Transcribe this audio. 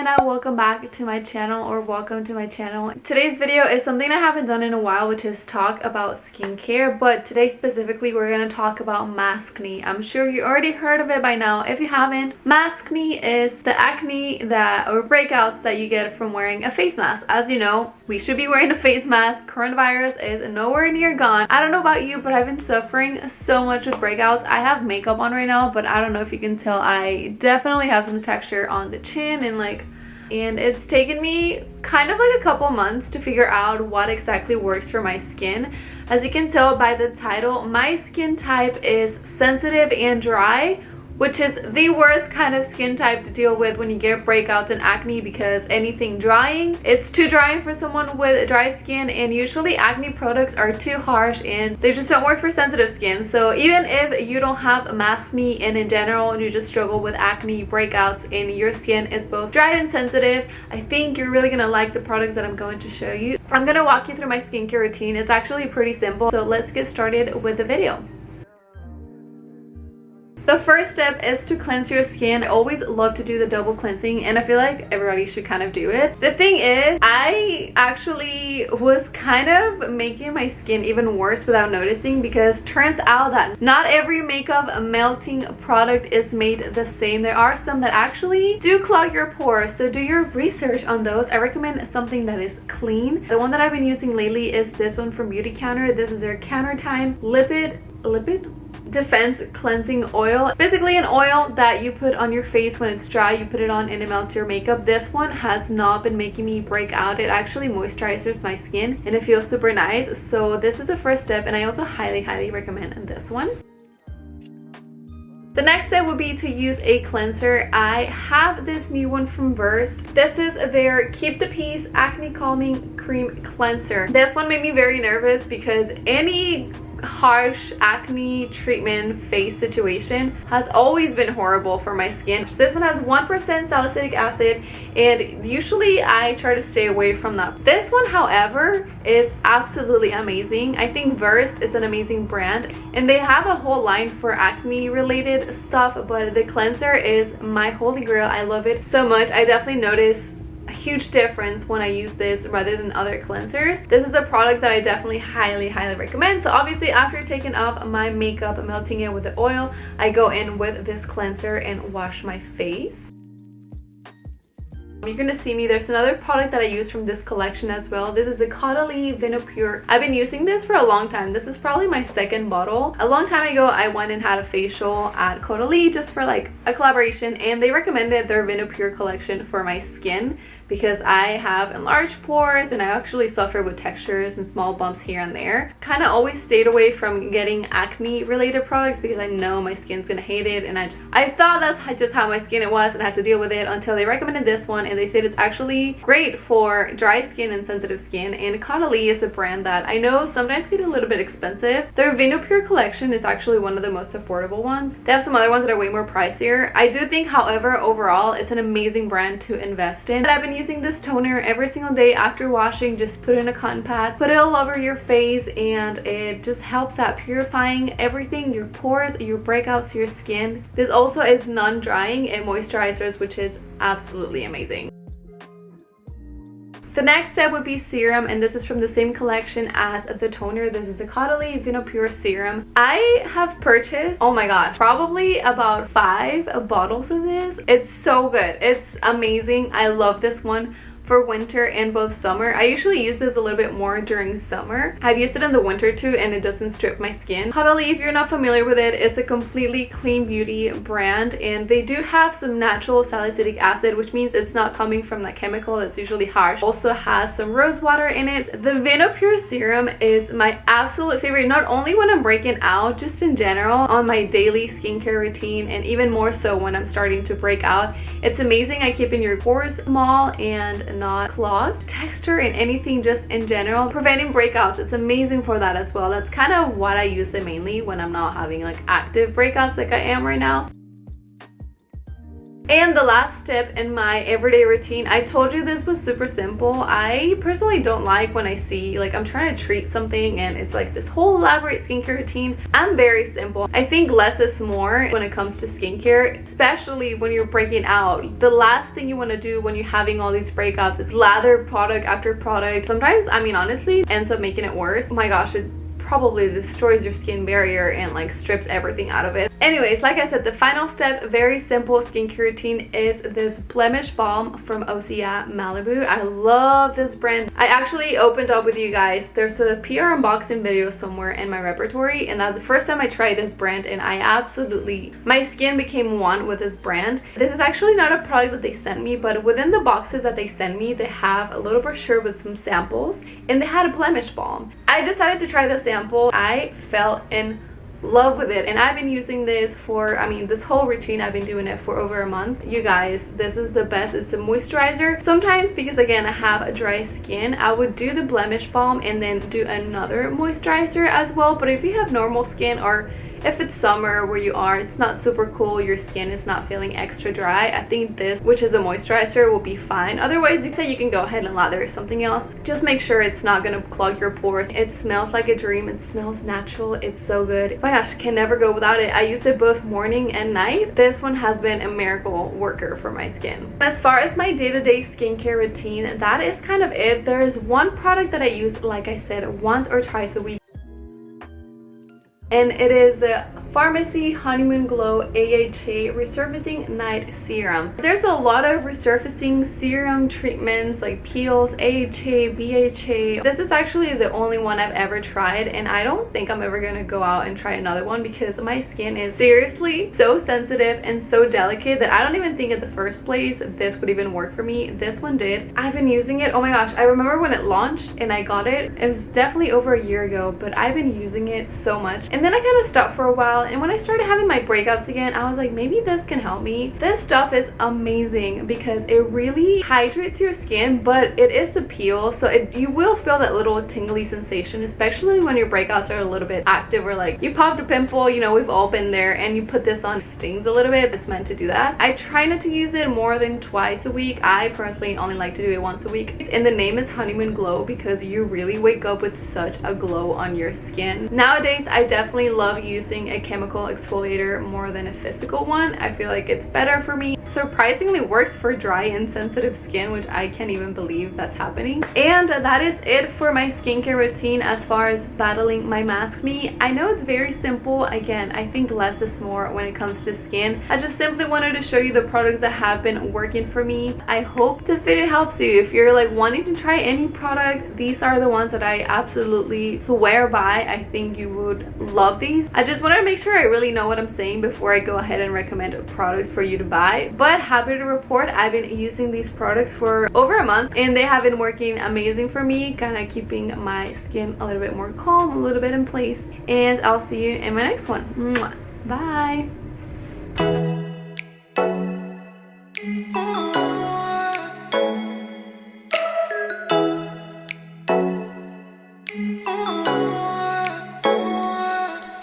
Molina, welcome back to my channel, or welcome to my channel. Today's video is something I haven't done in a while, which is talk about skincare, but today specifically we're going to talk about maskne. I'm sure you already heard of it by now. If you haven't, maskne is the acne or breakouts that you get from wearing a face mask. As you know, we should be wearing a face mask. Coronavirus is nowhere near gone. I don't know about you, but I've been suffering so much with breakouts. I have makeup on right now, but I don't know if you can tell, I definitely have some texture on the chin and it's taken me kind of like a couple months to figure out what exactly works for my skin. As you can tell by the title, my skin type is sensitive and dry, which is the worst kind of skin type to deal with when you get breakouts and acne, because anything drying, it's too drying for someone with dry skin, and usually acne products are too harsh and they just don't work for sensitive skin. So even if you don't have maskne and in general you just struggle with acne breakouts and your skin is both dry and sensitive, I think you're really gonna like the products that I'm going to show you. I'm gonna walk you through my skincare routine. It's actually pretty simple, so let's get started with the video. The first step is to cleanse your skin. I always love to do the double cleansing, and I feel like everybody should kind of do it. The thing is, I actually was kind of making my skin even worse without noticing, because turns out that not every makeup melting product is made the same. There are some that actually do clog your pores, so do your research on those. I recommend something that is clean. The one that I've been using lately is this one from Beautycounter. This is their Counter Time Lipid Defense Cleansing Oil. Basically an oil that you put on your face when it's dry. You put it on and it melts your makeup. This one has not been making me break out. It actually moisturizes my skin and it feels super nice. So this is the first step, and I also highly recommend this one. The next step would be to use a cleanser. I have this new one from Versed. This is their Keep the Peace Acne-Calming Cream Cleanser. This one made me very nervous because any harsh acne treatment face situation has always been horrible for my skin. This one has 1% salicylic acid, and usually I try to stay away from that. This one, however, is absolutely amazing. I think Versed is an amazing brand, and they have a whole line for acne related stuff, but the cleanser is my holy grail. I love it so much. I definitely notice a huge difference when I use this rather than other cleansers. This is a product that I definitely highly recommend. So obviously after taking off my makeup, melting it with the oil, I go in with this cleanser and wash my face. You're gonna see me, there's another product that I use from this collection as well. This is the Caudalie Vinopure. I've been using this for a long time. This is probably my second bottle. A long time ago I went and had a facial at Caudalie just for like a collaboration, and they recommended their Vinopure collection for my skin because I have enlarged pores and I actually suffer with textures and small bumps here and there. Kind of always stayed away from getting acne related products because I know my skin's gonna hate it, and I thought that's just how my skin was and I had to deal with it until they recommended this one, and they said it's actually great for dry skin and sensitive skin. And Caudalie is a brand that I know sometimes get a little bit expensive. Their Vinopure collection is actually one of the most affordable ones. They have some other ones that are way more pricier. I do think, however, overall it's an amazing brand to invest in. But I've been using this toner every single day after washing. Just put in a cotton pad, put it all over your face, and it just helps at purifying everything, your pores, your breakouts, your skin. This also is non-drying and moisturizers, which is absolutely amazing. The next step would be serum, and this is from the same collection as the toner. This is the Caudalie Vinopure Serum. I have purchased, oh my god, probably about 5 bottles of this. It's so good. It's amazing. I love this one for winter and both summer. I usually use this a little bit more during summer. I've used it in the winter too, and it doesn't strip my skin. Caudalie, if you're not familiar with it, is a completely clean beauty brand, and they do have some natural salicylic acid, which means it's not coming from that chemical that's usually harsh. Also has some rose water in it. The Vinopure Serum is my absolute favorite, not only when I'm breaking out, just in general on my daily skincare routine, and even more so when I'm starting to break out. It's amazing at keeping your pores small and not clogged. Texture and anything just in general, preventing breakouts, it's amazing for that as well. That's kind of what I use it mainly when I'm not having like active breakouts like I am right now. And the last step in my everyday routine, I told you this was super simple. I personally don't like when I see, like, I'm trying to treat something and it's like this whole elaborate skincare routine. I'm very simple. I think less is more when it comes to skincare, especially when you're breaking out. The last thing you want to do when you're having all these breakouts is lather product after product. Sometimes, I mean, honestly, it ends up making it worse. Oh my gosh, it probably destroys your skin barrier and like strips everything out of it. Anyways, like I said, the final step, very simple skincare routine, is this Blemish Balm from OSEA Malibu. I love this brand. I actually opened up with you guys. There's a PR unboxing video somewhere in my repertory, and that's the first time I tried this brand, and I absolutely, my skin became one with this brand. This is actually not a product that they sent me, but within the boxes that they send me, they have a little brochure with some samples, and they had a Blemish Balm. I decided to try the sample. I fell in love with it, and I've been using this for, I mean, this whole routine I've been doing it for over a month. You guys, this is the best. It's a moisturizer. Sometimes, because again I have a dry skin, I would do the Blemish Balm and then do another moisturizer as well. But if you have normal skin, or if it's summer where you are, it's not super cool, your skin is not feeling extra dry, I think this, which is a moisturizer, will be fine. Otherwise, you say you can go ahead and lather something else. Just make sure it's not gonna clog your pores. It smells like a dream. It smells natural. It's so good. Oh my gosh, can never go without it. I use it both morning and night. This one has been a miracle worker for my skin. As far as my day-to-day skincare routine, that is kind of it. There is one product that I use, like I said, once or twice a week, and it is the Farmacy Honeymoon Glow AHA Resurfacing Night Serum. There's a lot of resurfacing serum treatments like peels, AHA, BHA. This is actually the only one I've ever tried, and I don't think I'm ever gonna go out and try another one because my skin is seriously so sensitive and so delicate that I don't even think at the first place this would even work for me. This one did. I've been using it. Oh my gosh, I remember when it launched and I got it. It was definitely over a year ago, but I've been using it so much. And then I kind of stopped for a while, and when I started having my breakouts again, I was like, maybe this can help me. This stuff is amazing because it really hydrates your skin, but it is a peel, so you will feel that little tingly sensation, especially when your breakouts are a little bit active, or like you popped a pimple, you know, we've all been there, and you put this on, it stings a little bit. It's meant to do that. I try not to use it more than twice a week. I personally only like to do it once a week, and the name is Honeymoon Glow because you really wake up with such a glow on your skin. Nowadays, I definitely love using a chemical exfoliator more than a physical one. I feel like it's better for me. Surprisingly works for dry and sensitive skin, which I can't even believe that's happening. And that is it for my skincare routine as far as battling my maskne. I know it's very simple. Again, I think less is more when it comes to skin. I just simply wanted to show you the products that have been working for me. I hope this video helps you. If you're like wanting to try any product, these are the ones that I absolutely swear by. I think you would love these. I just wanted to make sure I really know what I'm saying before I go ahead and recommend products for you to buy. But happy to report, I've been using these products for over a month, and they have been working amazing for me, kind of keeping my skin a little bit more calm, a little bit in place. And I'll see you in my next one. Mwah. Bye.